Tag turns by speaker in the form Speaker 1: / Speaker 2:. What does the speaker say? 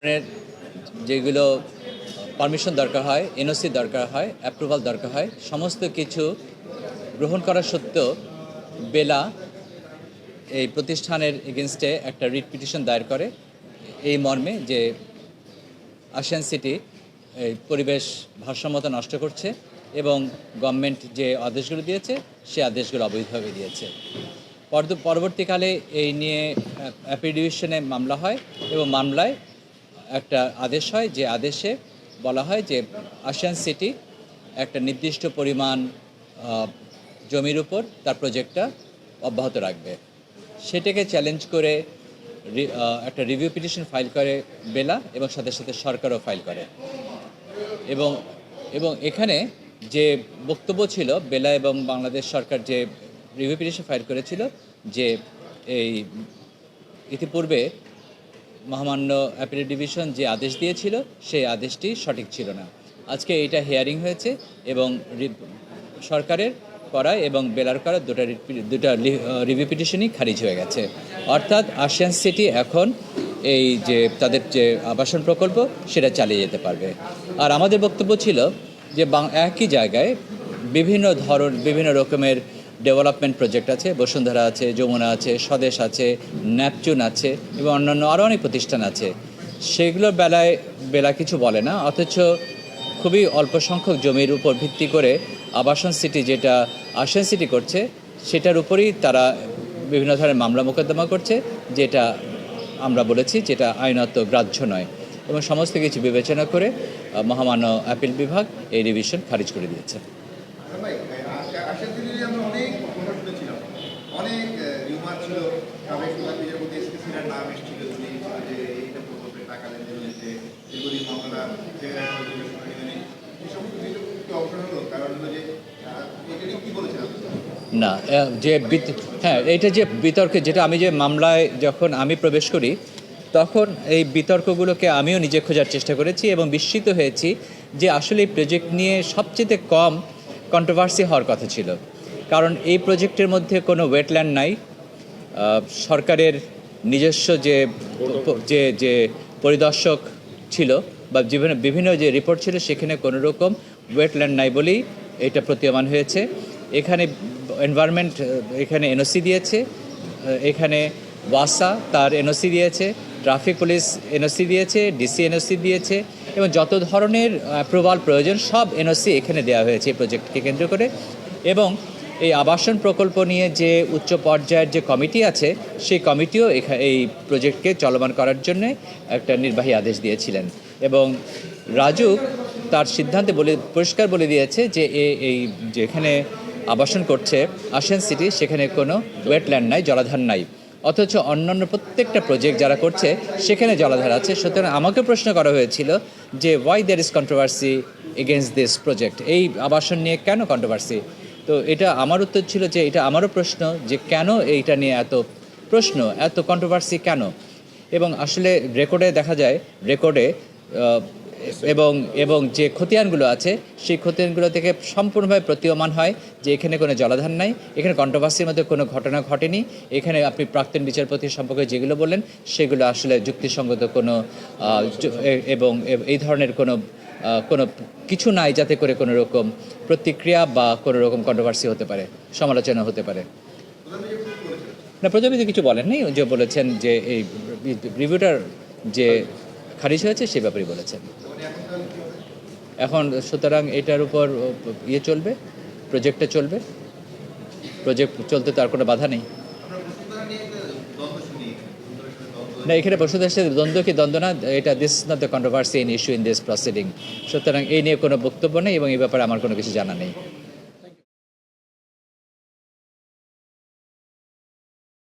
Speaker 1: এর যেগুলো পারমিশন দরকার হয়, এনওসি দরকার হয়, অ্যাপ্রুভাল দরকার হয়, সমস্ত কিছু গ্রহণ করা সত্ত্বেও বেলা এই প্রতিষ্ঠানের এগেনস্টে একটা রিট পিটিশন দায়ের করে এই মর্মে যে আশিয়ান সিটি এই পরিবেশ ভারসাম্যতা নষ্ট করছে এবং গভর্নমেন্ট যে আদেশগুলো দিয়েছে সে আদেশগুলো অবৈধভাবে দিয়েছে। পরবর্তীকালে এই নিয়ে অ্যাপিল ডিভিশনে মামলা হয় এবং মামলায় একটা আদেশ হয়, যে আদেশে বলা হয় যে আশিয়ান সিটি একটা নির্দিষ্ট পরিমাণ জমির উপর তার প্রজেক্টটা অব্যাহত রাখবে। সেটাকে চ্যালেঞ্জ করে একটা রিভিউ পিটিশন ফাইল করে বেলা এবং সাথে সাথে সরকারও ফাইল করে এবং এবং এখানে যে বক্তব্য ছিল বেলা এবং বাংলাদেশ সরকার যে রিভিউ পিটিশন ফাইল করেছিল যে এই ইতিপূর্বে মহামান্য অ্যাপিল ডিভিশন যে আদেশ দিয়েছিল সেই আদেশটি সঠিক ছিল না। আজকে এটা হিয়ারিং হয়েছে এবং সরকারের করা এবং বেলার করা দুটা রিভিউ পিটিশনই খারিজ হয়ে গেছে। অর্থাৎ আশিয়ান সিটি এখন এই যে তাদের যে আবাসন প্রকল্প সেটা চালিয়ে যেতে পারবে। আর আমাদের বক্তব্য ছিল যে একই জায়গায় বিভিন্ন রকমের ডেভেলপমেন্ট প্রজেক্ট আছে, বসুন্ধরা আছে, যমুনা আছে, স্বদেশ আছে, ন্যাপচুন আছে এবং অন্যান্য আরও অনেক প্রতিষ্ঠান আছে। সেগুলোর বেলা কিছু বলে না, অথচ খুবই অল্প সংখ্যক জমির উপর ভিত্তি করে আবাসন সিটি যেটা আশিয়ান সিটি করছে সেটার উপরেই তারা বিভিন্ন ধরনের মামলা মোকদ্দমা করছে, যেটা আমরা বলেছি যেটা আইনত গ্রাহ্য নয় এবং সমস্ত কিছু বিবেচনা করে মহামান্য আপিল বিভাগ এই রিভিশন খারিজ করে দিয়েছে। না, এটা যে বিতর্কে যেটা আমি যে মামলায় যখন আমি প্রবেশ করি তখন এই বিতর্কগুলোকে আমিও নিজে খোঁজার চেষ্টা করেছি এবং বিস্মিত হয়েছি যে আসলে এই প্রজেক্ট নিয়ে সবচেয়ে কম কন্ট্রোভার্সি হওয়ার কথা ছিল। কারণ এই প্রজেক্টের মধ্যে কোনো ওয়েটল্যান্ড নাই। সরকারের নিজস্ব যে পরিদর্শক ছিল বা বিভিন্ন যে রিপোর্ট ছিল সেখানে কোনো রকম ওয়েটল্যান্ড নাই বলেই এটা প্রতীয়মান হয়েছে। এখানে এনভায়রনমেন্ট এখানে এনওসি দিয়েছে, এখানে ওয়াসা তার এনওসি দিয়েছে, ট্রাফিক পুলিশ এনওসি দিয়েছে, ডিসি এনওসি দিয়েছে এবং যত ধরনের অ্যাপ্রুভাল প্রয়োজন সব এনওসি এখানে দেওয়া হয়েছে এই প্রজেক্টকে কেন্দ্র করে। এবং এই আবাসন প্রকল্প নিয়ে যে উচ্চ পর্যায়ের যে কমিটি আছে সেই কমিটিও এই প্রজেক্টকে চলমান করার জন্য একটা নির্বাহী আদেশ দিয়েছিলেন এবং রাজুক তার সিদ্ধান্তে পরিষ্কার বলে দিয়েছে যে এই যেখানে আবাসন করছে আশিয়ান সিটি সেখানে কোনো ওয়েটল্যান্ড নাই, জলাধার নাই, অথচ অন্যান্য প্রত্যেকটা প্রজেক্ট যারা করছে সেখানে জলাধার আছে। সুতরাং আমাকে প্রশ্ন করা হয়েছিল যে why there is controversy against this project, এই আবাসন নিয়ে কেন কন্ট্রোভার্সি। তো এটা আমার উত্তর ছিল যে এটা আমারও প্রশ্ন যে কেন এইটা নিয়ে এত প্রশ্ন, এত কন্ট্রোভার্সি কেন। এবং আসলে রেকর্ডে দেখা যায় এবং যে খতিয়ানগুলো আছে সেই খতিয়ানগুলো থেকে সম্পূর্ণভাবে প্রতীয়মান হয় যে এখানে কোনো জলাধার নাই, এখানে কন্ট্রোভার্সির মধ্যে কোনো ঘটনা ঘটেনি। এখানে আপনি প্রাক্তন বিচারপতি সম্পর্কে যেগুলো বললেন সেগুলো আসলে যুক্তিসঙ্গত কোনো এবং এই ধরনের কোনো কিছু নাই যাতে করে কোনো রকম প্রতিক্রিয়া বা কোনো রকম কন্ট্রোভার্সি হতে পারে, সমালোচনা হতে পারে। না, প্রজাপতি কিছু বলেননি, যে বলেছেন যে এই রিভিউটার যে খারিজ হয়েছে সে ব্যাপারে বলেছেন। এখন সুতরাং এটার উপর চলবে, প্রজেক্টটা চলবে, প্রজেক্ট চলতে তার কোনো বাধা নেই। না, এখানে বসুন্ধরার সাথে দ্বন্দ্ব না, এটা this is not the controversy in issue in this proceeding. সুতরাং এই নিয়ে কোনো বক্তব্য নেই এবং এই ব্যাপারে আমার কোনো কিছু জানা নেই।